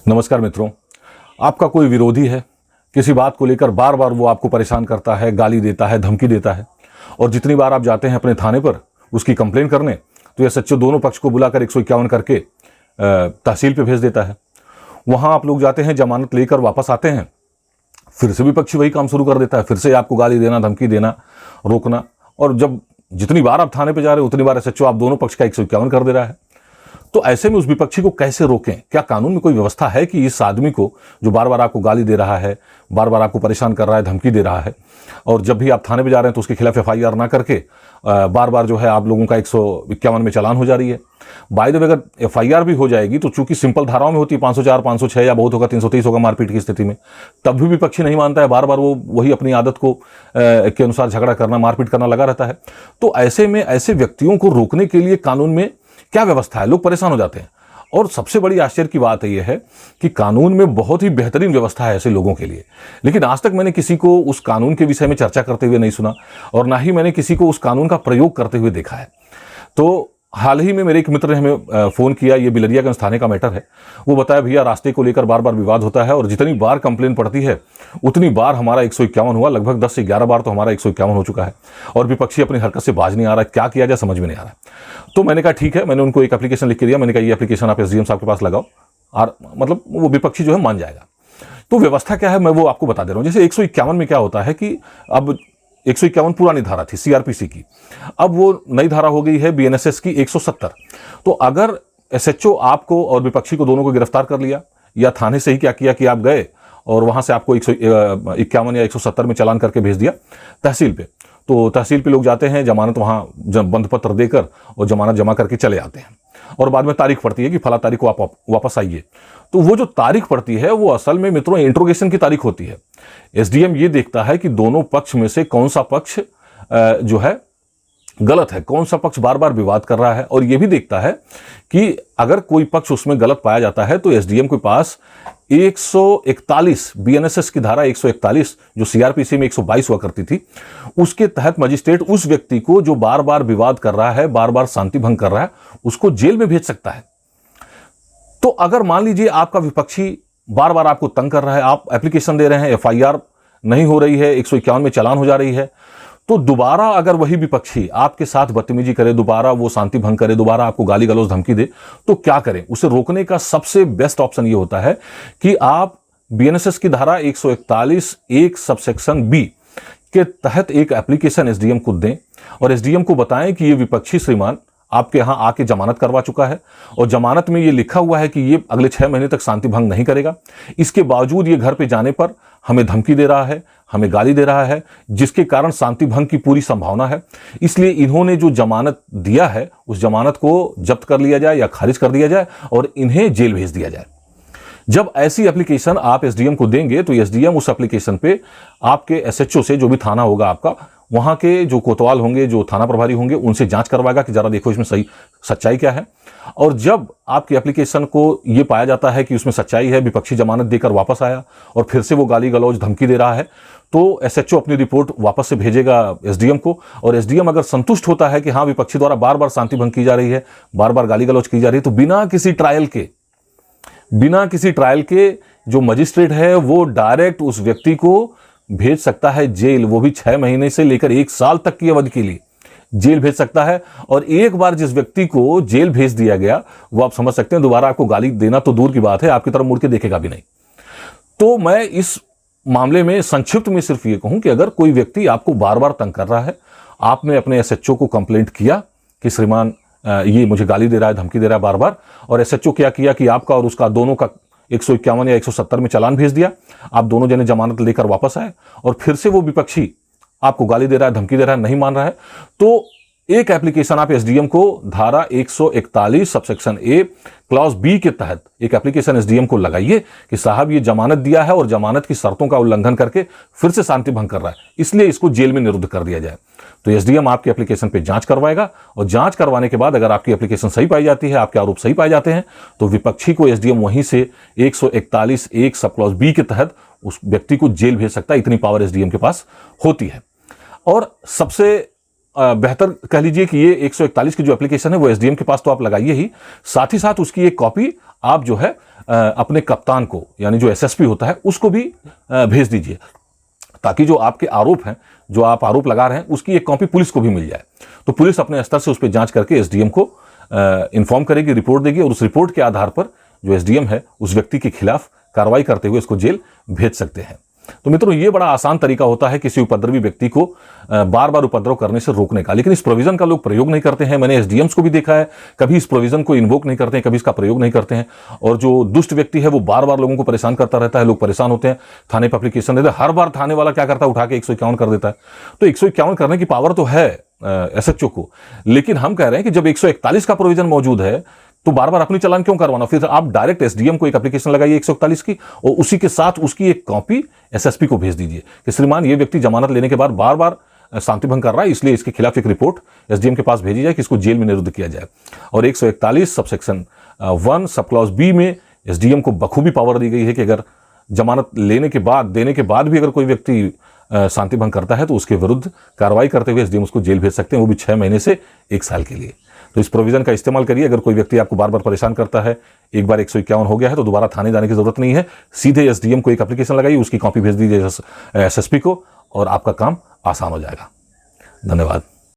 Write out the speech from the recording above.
नमस्कार मित्रों, आपका कोई विरोधी है, किसी बात को लेकर बार बार वो आपको परेशान करता है, गाली देता है, धमकी देता है और जितनी बार आप जाते हैं अपने थाने पर उसकी कंप्लेन करने तो ये सच्चे दोनों पक्ष को बुलाकर 151 करके तहसील पे भेज देता है। वहाँ आप लोग जाते हैं, जमानत लेकर वापस आते हैं, फिर से विपक्षी वही काम शुरू कर देता है, फिर से आपको गाली देना, धमकी देना, रोकना। और जब जितनी बार आप थाने पर जा रहे हो उतनी बार एसएचओ आप दोनों पक्ष का 151 कर दे रहा है। तो ऐसे में उस विपक्षी को कैसे रोकें? क्या कानून में कोई व्यवस्था है कि इस आदमी को जो बार बार आपको गाली दे रहा है, बार बार आपको परेशान कर रहा है, धमकी दे रहा है, और जब भी आप थाने में जा रहे हैं तो उसके खिलाफ एफआईआर ना करके बार बार जो है आप लोगों का 151 में चालान हो जा रही है। बाय द वे, अगर एफआईआर भी हो जाएगी तो चूंकि सिंपल धाराओं में होती है 504, 506 या बहुत होगा 330 होगा मारपीट की स्थिति में, तब भी विपक्षी नहीं मानता है, बार बार वो वही अपनी आदत को के अनुसार झगड़ा करना, मारपीट करना लगा रहता है। तो ऐसे में ऐसे व्यक्तियों को रोकने के लिए कानून में क्या व्यवस्था है? लोग परेशान हो जाते हैं। और सबसे बड़ी आश्चर्य की बात यह है कि कानून में बहुत ही बेहतरीन व्यवस्था है ऐसे लोगों के लिए, लेकिन आज तक मैंने किसी को उस कानून के विषय में चर्चा करते हुए नहीं सुना और ना ही मैंने किसी को उस कानून का प्रयोग करते हुए देखा है। तो हाल ही में मेरे एक मित्र ने हमें फ़ोन किया, ये बिलरियागंज थाने का मैटर है। वो बताया भैया रास्ते को लेकर बार बार विवाद होता है और जितनी बार कंप्लेन पड़ती है उतनी बार हमारा 151 हुआ, लगभग 10 से 11 बार तो हमारा 151 हो चुका है और विपक्षी अपनी हरकत से बाज नहीं आ रहा है, क्या किया जाए समझ में नहीं आ रहा है। तो मैंने कहा ठीक है, मैंने उनको एक एप्लीकेशन लिख के दिया, मैंने कहा ये एप्लीकेशन आप एसडीएम साहब के पास लगाओ और मतलब वो विपक्षी जो है मान जाएगा। तो व्यवस्था क्या है मैं वो आपको बता दे रहा हूँ। जैसे 151 में क्या होता है कि अब 151 पुरानी धारा थी सीआरपीसी की, अब वो नई धारा हो गई है बीएनएसएस की 170। तो अगर एसएचओ आपको और विपक्षी को दोनों को गिरफ्तार कर लिया या थाने से ही क्या किया कि आप गए और वहां से आपको 151 या 170 में चालान करके भेज दिया तहसील पे, तो तहसील पे लोग जाते हैं, जमानत वहां बंद पत्र देकर और जमानत जमा करके चले आते हैं और बाद में तारीख पड़ती है कि फला तारीख को आप वापस आइए। तो वो जो तारीख पड़ती है वो असल में मित्रों इंट्रोगेशन की तारीख होती है। एसडीएम ये देखता है कि दोनों पक्ष में से कौन सा पक्ष जो है गलत है, कौन सा पक्ष बार बार विवाद कर रहा है, और ये भी देखता है कि अगर कोई पक्ष उसमें गलत पाया जाता है तो एसडीएम के पास 141 बीएनएसएस की धारा 141 जो सीआरपीसी में 122 हुआ करती थी, उसके तहत मजिस्ट्रेट उस व्यक्ति को जो बार बार विवाद कर रहा है, बार बार शांति भंग कर रहा है, उसको जेल में भेज सकता है। तो अगर मान लीजिए आपका विपक्षी बार बार आपको तंग कर रहा है, आप एप्लीकेशन दे रहे हैं, एफआईआर नहीं हो रही है, 151 में चालान हो जा रही है, तो दोबारा अगर वही विपक्षी आपके साथ बदतमीजी करे, दोबारा वो शांति भंग करे, दोबारा आपको गाली गलौज धमकी दे, तो क्या करें? उसे रोकने का सबसे बेस्ट ऑप्शन ये होता है कि आप बीएनएसएस की धारा 141 एक सबसेक्शन बी के तहत एक एप्लीकेशन एसडीएम को दें और एसडीएम को बताएं कि ये विपक्षी श्रीमान आपके यहां आके जमानत करवा चुका है और जमानत में ये लिखा हुआ है कि ये अगले 6 महीने तक शांति भंग नहीं करेगा। इसके बावजूद ये घर पे जाने पर हमें धमकी दे रहा है, हमें गाली दे रहा है, जिसके कारण शांति भंग की पूरी संभावना है। इसलिए इन्होंने जो जमानत दिया है उस जमानत को जब्त कर लिया जाए या खारिज कर दिया जाए और इन्हें जेल भेज दिया जाए। जब ऐसी एप्लीकेशन आप एसडीएम को देंगे तो एसडीएम उस एप्लीकेशन पे आपके एसएचओ से, जो भी थाना होगा आपका, वहां के जो कोतवाल होंगे, जो थाना प्रभारी होंगे, उनसे जांच करवाएगा कि जरा देखो इसमें सही सच्चाई क्या है। और जब आपकी एप्लीकेशन को ये पाया जाता है कि उसमें सच्चाई है, विपक्षी जमानत देकर वापस आया और फिर से वो गाली गलौज धमकी दे रहा है, तो एसएचओ अपनी रिपोर्ट वापस से भेजेगा एसडीएम को और एसडीएम अगर संतुष्ट होता है कि हाँ विपक्षी द्वारा बार बार शांति भंग की जा रही है, बार बार गाली गलौज की जा रही है, तो बिना किसी ट्रायल के जो मजिस्ट्रेट है वो डायरेक्ट उस व्यक्ति को भेज सकता है जेल, वो भी 6 महीने से लेकर 1 साल तक की अवधि के लिए जेल भेज सकता है। और एक बार जिस व्यक्ति को जेल भेज दिया गया वो आप समझ सकते हैं दोबारा आपको गाली देना तो दूर की बात है, आपकी तरफ मुड़ के देखेगा भी नहीं। तो मैं इस मामले में संक्षिप्त में सिर्फ ये कहूं कि अगर कोई व्यक्ति आपको बार बार तंग कर रहा है, आपने अपने एसएचओ को कंप्लेंट किया कि श्रीमान ये मुझे गाली दे रहा है, धमकी दे रहा है बार बार, और एसएचओ क्या किया कि आपका और उसका दोनों का 151 या 170 में चालान भेज दिया, आप दोनों जने जमानत लेकर वापस आए और फिर से वो विपक्षी आपको गाली दे रहा है, धमकी दे रहा है, नहीं मान रहा है, तो एक एप्लीकेशन आप एसडीएम को धारा 141 सबसेक्शन ए क्लॉज बी के तहत एक एप्लीकेशन एसडीएम को लगाइए कि साहब ये जमानत दिया है और जमानत की शर्तों का उल्लंघन करके फिर से शांति भंग कर रहा है, इसलिए इसको जेल में निरुद्ध कर दिया जाए। तो एसडीएम आपकी एप्लीकेशन पे जांच करवाएगा और जांच करवाने के बाद अगर आपकी एप्लीकेशन सही पाई जाती है, आपके आरोप सही पाए जाते हैं, तो विपक्षी को एसडीएम वहीं से 141 एक सब क्लॉज बी के तहत उस व्यक्ति को जेल भेज सकता है। इतनी पावर एसडीएम के पास होती है। और सबसे बेहतर कह लीजिए कि ये 141 की जो एप्लीकेशन है वो एसडीएम के पास तो आप लगाइए ही, साथ ही साथ उसकी एक कॉपी आप जो है अपने कप्तान को, यानी जो एसएसपी होता है, उसको भी भेज दीजिए, ताकि जो आपके आरोप हैं, जो आप आरोप लगा रहे हैं, उसकी एक कॉपी पुलिस को भी मिल जाए। तो पुलिस अपने स्तर से उस पर जांच करके एसडीएम को इन्फॉर्म करेगी, रिपोर्ट देगी, और उस रिपोर्ट के आधार पर जो एसडीएम है उस व्यक्ति के खिलाफ कार्रवाई करते हुए इसको जेल भेज सकते हैं। तो मित्रों, ये बड़ा आसान तरीका होता है किसी उपद्रवी व्यक्ति को बार बार उपद्रव करने से रोकने का। लेकिन इस प्रोविजन का लोग प्रयोग नहीं करते हैं। मैंने एसडीएम्स को भी देखा है, कभी इस प्रोविजन को इन्वोक नहीं करते हैं, कभी इसका प्रयोग नहीं करते हैं। और जो दुष्ट व्यक्ति है वो बार बार लोगों को परेशान करता रहता है, लोग परेशान होते हैं, थाने पर एप्लीकेशन देते हैं। हर बार थाने वाला क्या करता है, उठा के 151 कर देता है। तो 151 करने की पावर तो है एसएचओ को, लेकिन हम कह रहे हैं कि जब 141 का प्रोविजन मौजूद है तो बार बार अपनी चालान क्यों करवाना। फिर आप डायरेक्ट एसडीएम को एक एप्लीकेशन लगाइए 141 की, और उसी के साथ उसकी एक कॉपी एसएसपी को भेज दीजिए कि श्रीमान, ये व्यक्ति जमानत लेने के बाद बार बार शांति भंग कर रहा है, इसलिए इसके खिलाफ एक रिपोर्ट एसडीएम के पास भेजी जाए कि इसको जेल में निरुद्ध किया जाए। और 141 सबसेक्शन 1 सब क्लॉज बी में एसडीएम को बखूबी पावर दी गई है कि अगर जमानत लेने के बाद, देने के बाद भी अगर कोई व्यक्ति शांति भंग करता है तो उसके विरुद्ध कार्रवाई करते हुए एसडीएम उसको जेल भेज सकते हैं, वो भी 6 महीने से 1 साल के लिए। तो इस प्रोविजन का इस्तेमाल करिए। अगर कोई व्यक्ति आपको बार बार परेशान करता है, एक बार 151 हो गया है, तो दोबारा थाने जाने की जरूरत नहीं है, सीधे एसडीएम को एक एप्लीकेशन लगाइए, उसकी कॉपी भेज दीजिए एसएसपी को, और आपका काम आसान हो जाएगा। धन्यवाद।